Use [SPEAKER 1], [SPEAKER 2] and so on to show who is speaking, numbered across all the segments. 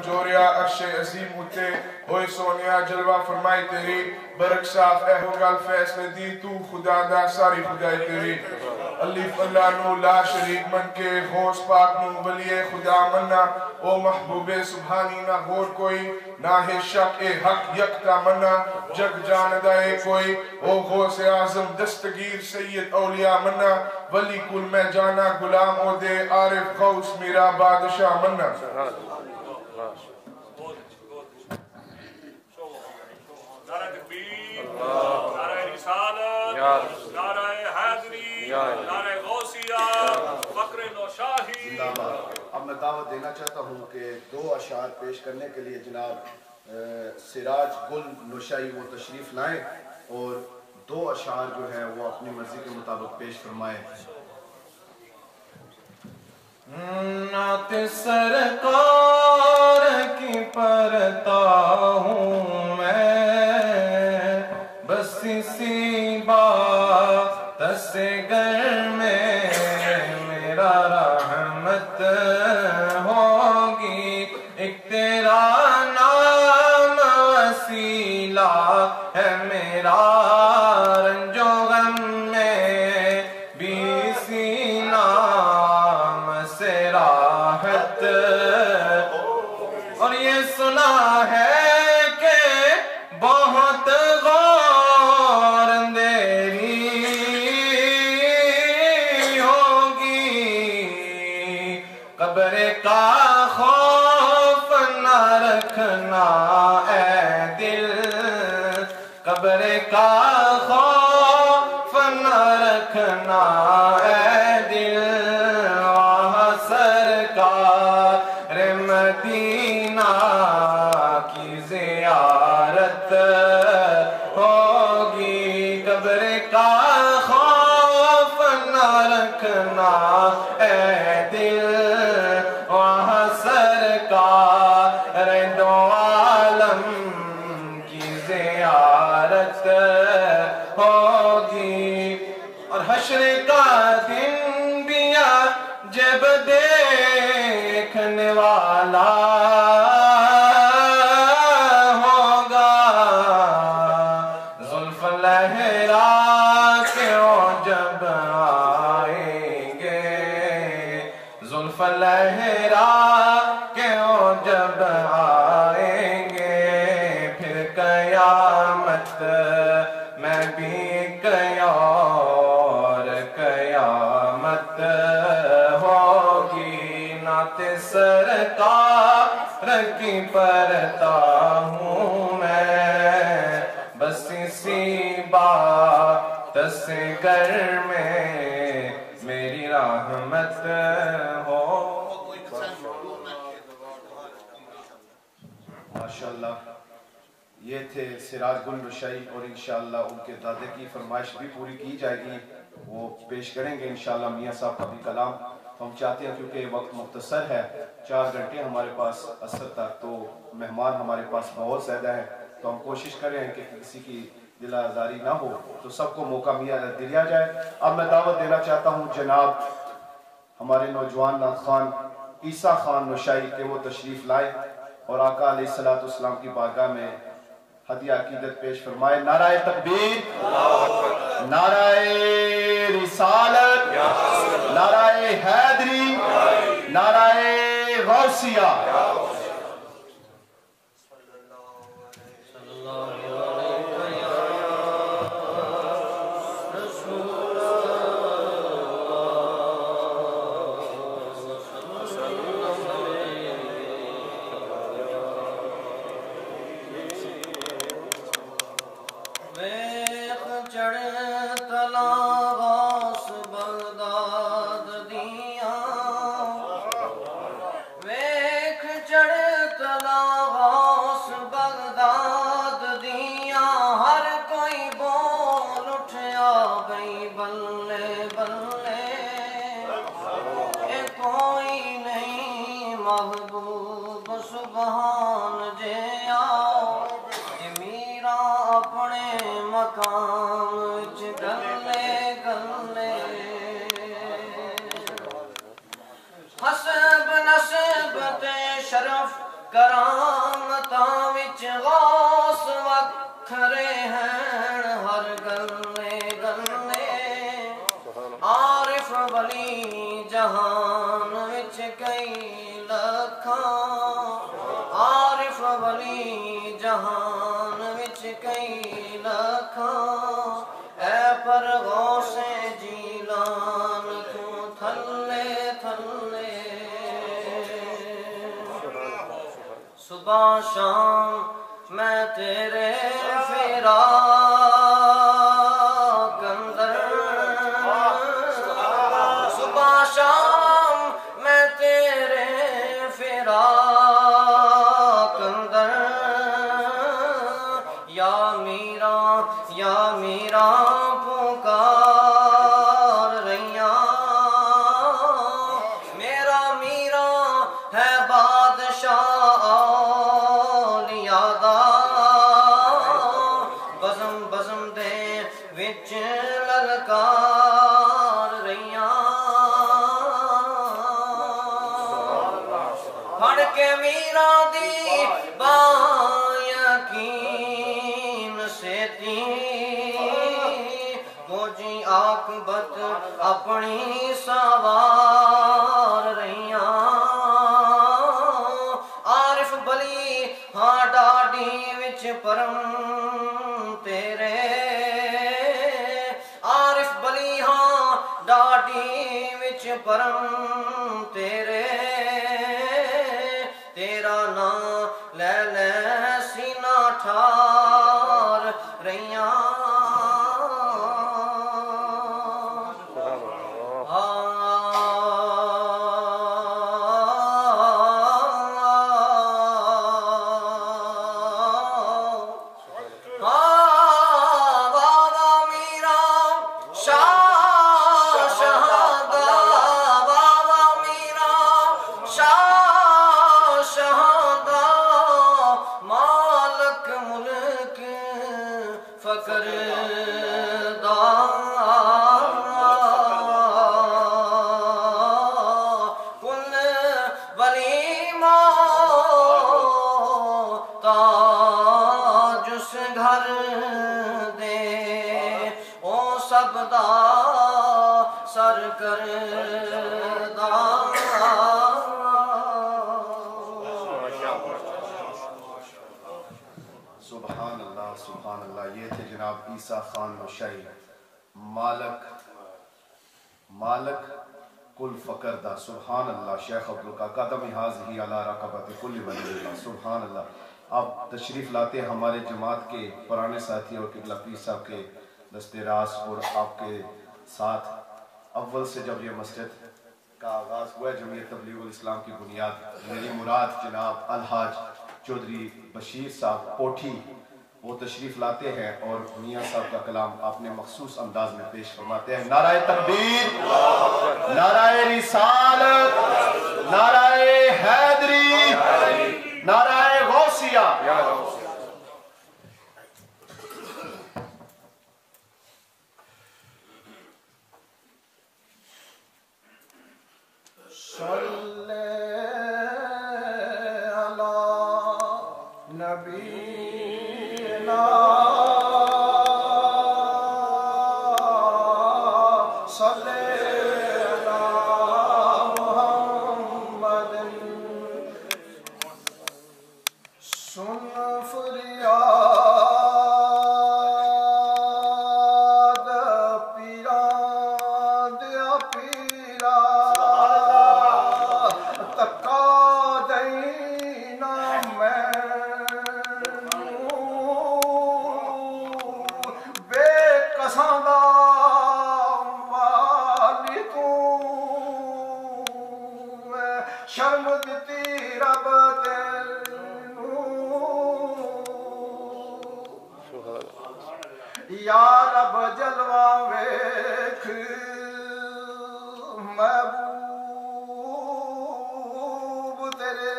[SPEAKER 1] جوریا عرش عظیم اتے ہوئے سونیا جلوہ فرمائی تیری برک صاف اے ہو گل فیصلے دی تو خدا دا ساری خدای تیری الف اللہ نو لا شریک من کے غوث پاک نو ولی خدا مننا او محبوب سبحانی نہ غور کوئی نہ ہے شک اے حق یکتا مننا جگ جاندائے کوئی او غوث اعظم دستگیر سید اولیاء مننا ولی کل میں جانا غلام او دے عارف غوث میرا بادشاہ مننا
[SPEAKER 2] نعرہ تکبیر، نعرہ رسالت، نعرہ حیدری، نعرہ غوثیہ، فقر نوشاہی.
[SPEAKER 3] اب میں دعوت دینا چاہتا ہوں کہ 2 اشعار پیش کرنے کے لیے جناب سراج گل نوشائی وہ تشریف لائیں اور 2 اشعار جو ہیں وہ اپنی مرضی کے مطابق پیش فرمائیں.
[SPEAKER 4] نعت سرکار کی پڑھتا ہوں میں بس اسی بات سے گر میں میرا رحمت ہوگی ایک تیرا نام وسیلہ ہے میرا رنج و غم میں بھی اسی نام سے راحت اور یہ سنا ہے کہ بہت غور اندھیری ہوگی قبر کا خوف نہ رکھنا اے دل قبر کا خوف نہ رکھنا اے دل وہاں سرکار مدینہ کی زیارت ہوگی قبر کا خوف نہ رکھنا اے دل وہاں سرکار دو عالم کی زیارت ہوگی اور حشر کا دن دیا جب دیکھنے والا ہوگا زلف لہرا کے جب آئیں گے زلف لہرا کے جب آئیں گے پھر قیامت میں بھی قیامت ہوگی نعت سرکار کی پڑھتا ہوں میں بس اسی بات سے گر میں میری رحمت ہو.
[SPEAKER 3] ماشاءاللہ یہ تھے سراج گل نوشائی اور انشاءاللہ ان کے دادے کی فرمائش بھی پوری کی جائے گی وہ پیش کریں گے انشاءاللہ میاں صاحب کا بھی کلام. تو ہم چاہتے ہیں کیونکہ وقت مختصر ہے 4 گھنٹے ہمارے پاس عصر تک تو مہمان ہمارے پاس بہت زیادہ ہیں تو ہم کوشش کریں کہ کسی کی دل آزاری نہ ہو تو سب کو موقع دیا جائے. اب میں دعوت دینا چاہتا ہوں جناب ہمارے نوجوان نعت خوان عیسیٰ خان نوشائی کہ وہ تشریف لائے اور آقا علیہ السلام کی بارگاہ میں ہدیہ عقیدت پیش فرمائے. نعرہ تکبیر، نعرہ رسالت، نعرہ حیدری، نعرہ غوثیہ.
[SPEAKER 5] کرامتاں وچ غوث وکھرے ہیں ہر گلے گلے عارف ولی جہان وچ کئی لکھاں عارف ولی جہان وچ کئی لکھاں اے پر غوث جیلان تو تھلے تھلے صبح شام میں تیرے فراق اندر صبح شام میں تیرے فراق اندر یا میرا پکار رہیاں میرا میرا ہے بادشاہ اولیاء دا بزم بزم دے وچ للکار رہیاں پڑھ کے میرا دی باں یقین سے تھی مجھے عاقبت اپنی سوار رہیاں عارف بلی ہاں ڈاڈی وچ پرم تیرے عارف بلی ہاں ڈاڈی وچ پرم تیرے تیرا نام لے لے سینہ ٹھار رہیاں
[SPEAKER 3] سبحان اللہ یہ تھے جناب عیسیٰ خان نوشائی مالک کل فقر دا سبحان اللہ شیخ عبدالقا قدم حاضری علی رقبت کل ولی اللہ سبحان اللہ اب تشریف لاتے ہیں ہمارے جماعت کے پرانے ساتھی اور قبلہ پیر صاحب کے دست راست اور آپ کے ساتھ اول سے جب یہ مسجد کا آغاز ہوا ہے جمعیت تبلیغ الاسلام کی بنیاد میری مراد جناب الحاج چودھری بشیر صاحب کوٹھی وہ تشریف لاتے ہیں اور میاں صاحب کا کلام آپ نے مخصوص انداز میں پیش فرماتے ہیں نعرہ تکبیر نعرہ رسالت نعرہ حیدری نعرہ غوثیہ
[SPEAKER 4] صلی علی نبینا صلی علی محمد سن فریاد پیرا دیا پیرا تکا دینا بے کساں دا والی تو شرم دتی رب یا رب جلوہ ویکھ محبوب تیرے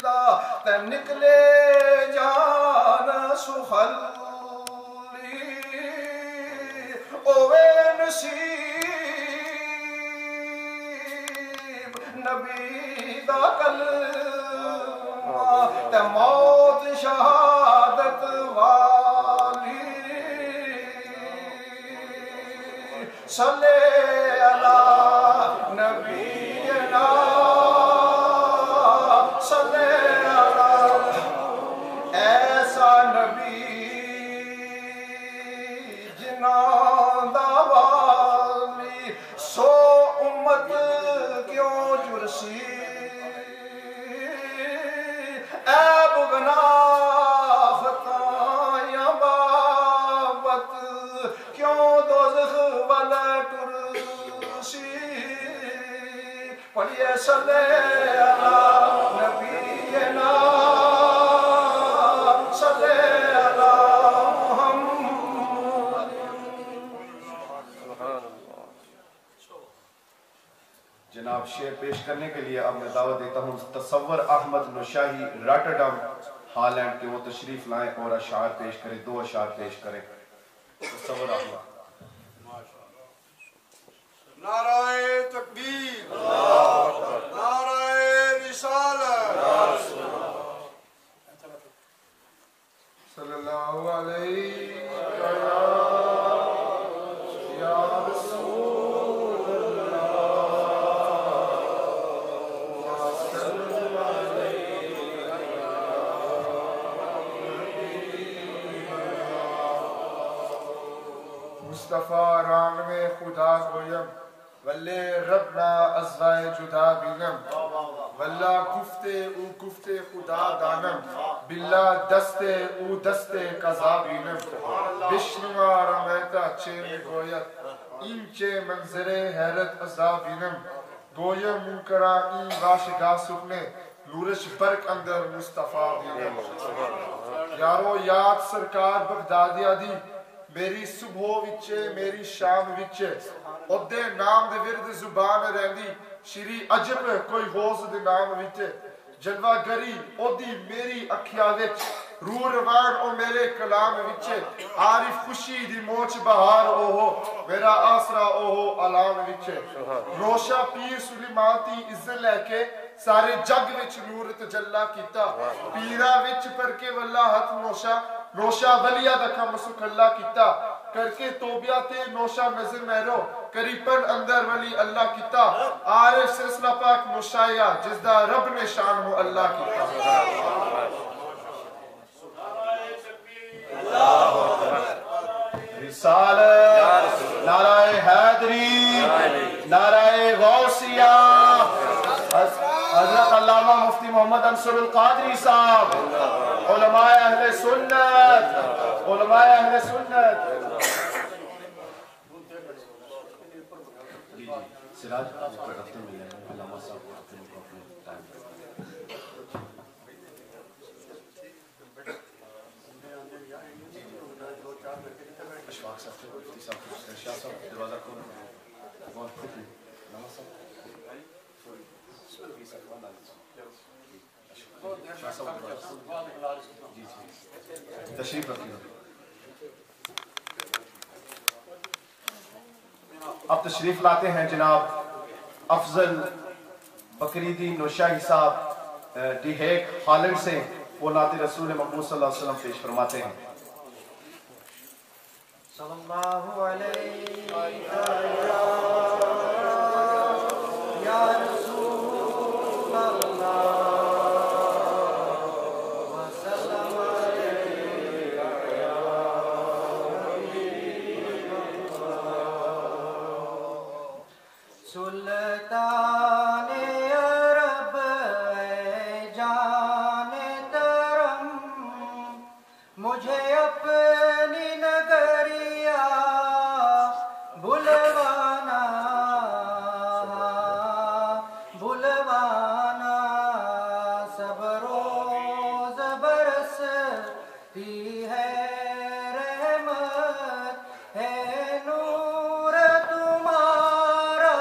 [SPEAKER 4] دا تے نکلے جان سخلی اوے نصیب نبی دا کلمہ
[SPEAKER 3] تے موت شہادت والی صلی اللہ نبینا صلی اللہ ایسا نبی جناں دا والی سو امت کیوں جرسی عیب گناہ خطا یا بابت کیوں دوزخ والا ٹرسی پڑھئے صلی اللہ نبینا صلی اللہ محمد. جناب شعر پیش کرنے کے لیے اب میں دعوت دیتا ہوں تصور احمد نوشاہی راٹرڈم ہالینڈ کے وہ تشریف لائیں اور اشعار پیش کریں. 2 اشعار پیش کریں. تصور احمد.
[SPEAKER 6] نعرہ تکبیر، نعرہ رسالت،
[SPEAKER 1] صلی اللہ علیہ یا رسول مصطفیٰ رانوے خدا گویم ولی ربنا ازوائے جدا بینم واللہ کفتے او کفتے خدا دانم باللہ دستے او دستے قضا بینم بشنما رمیتا چین گویت این چے منظر حیرت عذا بینم گویم منکرا این باشگاہ سکنے نورش برک اندر مصطفیٰ بینم. یارو یاد سرکار بغدادیہ دی میری صبح وچے میری شام وچے اودے نام دے ورد زبان رہندی شری عجب کوئی غوث دے نام وچے جلوہ گری اودی میری اکھیا وچ روح روان او میرے کلام وچے عارف خوشی دی موچ بہار او ہو میرا آسرا او ہو علام وچے روشا پیر سلیماتی عزت لے کے سارے جگ وچ نور تجلا کیتا پیرا وچ پر کے واللہ حت نوشا ولیہ دکھا مسک اللہ کیتا کر کے توبیہ تے نوشا نظر مہرو قریباً اندر ولی اللہ کیتا عارف سلسلہ پاک نوشایا جس دا رب نے شان ہو اللہ کیتا.
[SPEAKER 3] رسالت نعرہ حیدری نعرہ غوثیہ حضرت علامہ مفتی محمد انصر القادری صاحب علماء اہل سنت علماء اہل سنت. سراج دفتر میں علامہ صاحب اشفاق صاحب مفتی صاحب شاہ صاحب دروازہ کھولو علامہ صاحب تشریف رکھیے. اب تشریف لاتے ہیں جناب افضل بکریدی نوشاہی صاحب ڈی ہیک ہالینڈ سے. وہ نعت رسول مقبول صلی اللہ علیہ وسلم پیش فرماتے ہیں.
[SPEAKER 5] صلی اللہ علیہ یا رسول اللہ وسلم علیہ یا حبیب اللہ. سلطان عرب اے جان ترم مجھے اپنی نگریا بلوانا بلوانا صبر و برستی ہے رحمت ہے نور تمہارا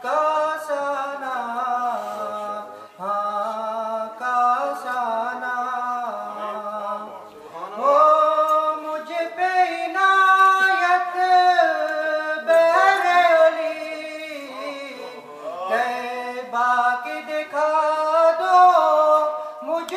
[SPEAKER 5] کاسانا ہاں کاسانا. مجھے پہ عنایت بہرلی کہ باقی دکھا دو مجھے